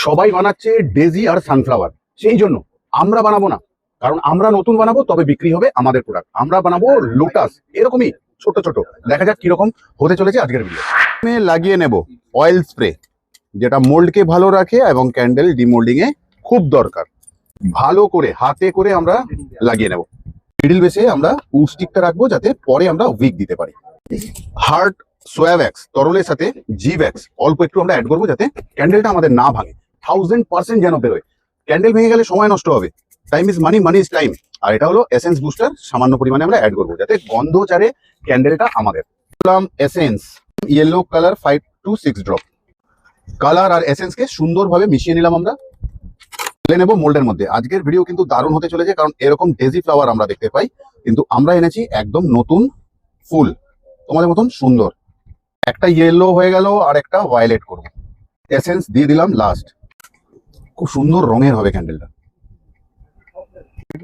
সবাই বানাচ্ছে ডেজি আর সানফ্লাওয়ার, সেই জন্য আমরা বানাবো না, কারণ আমরা নতুন বানাবো, তবে বিক্রি হবে আমাদের প্রোডাক্ট। আমরা বানাবো লোটাস, এরকমই ছোট ছোট। দেখা যাক কিরকম হতে চলেছে আজকের ভিডিও। আমি লাগিয়ে নেব অয়েল স্প্রে, যেটা মোল্ডকে ভালো রাখে এবং ক্যান্ডেল ডিমোল্ডিং এ খুব দরকার। ভালো করে হাতে করে আমরা লাগিয়ে নেব। মিডল বেসে আমরা স্টিকটা রাখবো, যাতে পরে আমরা উইক দিতে পারি। হার্ড সোয়া ভ্যাক্স তরলের সাথে জি ভ্যাক্স অল্প একটু আমরা অ্যাড করবো, যাতে ক্যান্ডেলটা আমাদের না ভাঙে। 1000% যেন বেরোয়। ক্যান্ডেল ভেঙে গেলে সময় নষ্ট হবে। Time is money, money is time. আর এটা হলো এসেন্স বুস্টার, সামান্য পরিমাণে আমরা অ্যাড করবো, যাতে গন্ধ ছাড়ে ক্যান্ডেলটা আমাদের। Essence yellow colour 5 to 6 drop. Colour আর এসেন্সকে সুন্দরভাবে মিশিয়ে নিলাম আমরা, ঢেলে নেবো মোল্ডের মধ্যে। আজকের ভিডিও কিন্তু দারুণ হতে চলেছে, কারণ এরকম ডেজি ফ্লাওয়ার আমরা দেখতে পাই, কিন্তু আমরা এনেছি একদম নতুন ফুল, তোমাদের মতন সুন্দর। একটা ইয়েলো হয়ে গেল আর একটা ভায়োলেট করব। এসেন্স দিয়ে দিলাম লাস্ট। খুব সুন্দর রঙের হবে ক্যান্ডেলটা।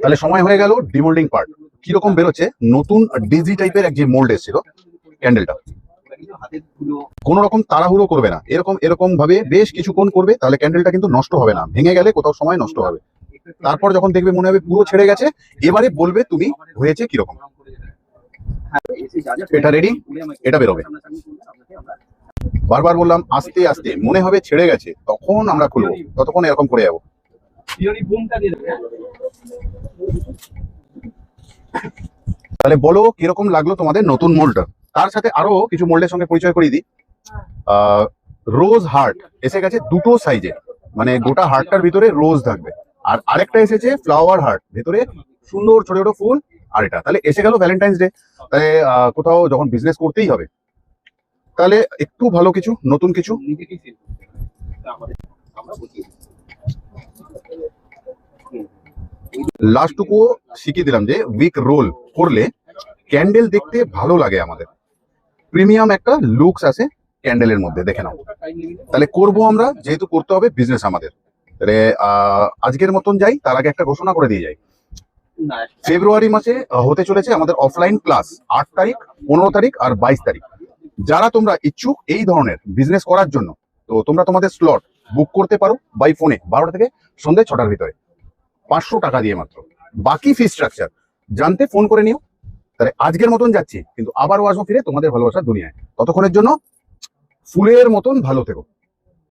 তাহলে সময় হয়ে গেল ডিমোল্ডিং পার্ট। কিরকম বেরোচ্ছে, নতুন ডেজি টাইপের এক যে মোল্ড এসেছিল ক্যান্ডেলটা। কোন রকম তাড়াহুড়ো করবে না, এরকম এরকম ভাবে বেশ কিছুক্ষণ করবে, তাহলে ক্যান্ডেলটা কিন্তু নষ্ট হবে না। ভেঙে গেলে কোথাও সময় নষ্ট হবে। তারপর যখন দেখবে মনে হবে পুরো ছেড়ে গেছে, এবারে বলবে তুমি হয়েছে কিরকম। এটা রেডি, এটা বেরোবে। বারবার বললাম আস্তে আস্তে, মনে হবে ছেড়ে গেছে, তখন আমরা খুলবো, ততক্ষণ এরকম করে যাবো। তাহলে বলো কিরকম লাগলো তোমাদের নতুন মোল্ডটা। তার সাথে আরো কিছু মোল্ডের সঙ্গে পরিচয় করিয়ে দিই। রোজ হার্ট এসে গেছে দুটো সাইজে, মানে গোটা হার্টটার ভিতরে রোজ থাকবে। আর আরেকটা এসেছে ফ্লাওয়ার হার্ট, ভেতরে সুন্দর ছোট ছোট ফুল। আর এটা তাহলে এসে গেল ভ্যালেন্টাইন্স ডে। তাহলে কোথাও যখন বিজনেস করতেই হবে, তাহলে একটু ভালো কিছু, নতুন কিছু। লাস্টটুকু শিখিয়ে দিলাম যে উইক রোল করলে ক্যান্ডেল দেখতে ভালো লাগে আমাদের। প্রিমিয়াম একটা লুকস আছে ক্যান্ডেলের মধ্যে, দেখে নাও। তাহলে করব আমরা, যেহেতু করতে হবে বিজনেস আমাদের। তাহলে আজকের মতন যাই, তার আগে একটা ঘোষণা করে দিয়ে যাই। ফেব্রুয়ারি মাসে হতে চলেছে আমাদের অফলাইন ক্লাস, 8 তারিখ, 15 তারিখ আর 22 তারিখ। যারা তোমরা ইচ্ছুক এই ধরনের বিজনেস করার জন্য, তো তোমরা তোমাদের স্লট বুক করতে পারো বাই ফোনে 12টা থেকে সন্ধ্যে 6টার ভিতরে, 500 টাকা দিয়ে মাত্র। বাকি ফি স্ট্রাকচার জানতে ফোন করে নিও। তাহলে আজকের মতন যাচ্ছি, কিন্তু আবারও আসবো ফিরে তোমাদের ভালোবাসার দুনিয়ায়। ততক্ষণের জন্য ফুলের মতন ভালো থেকো।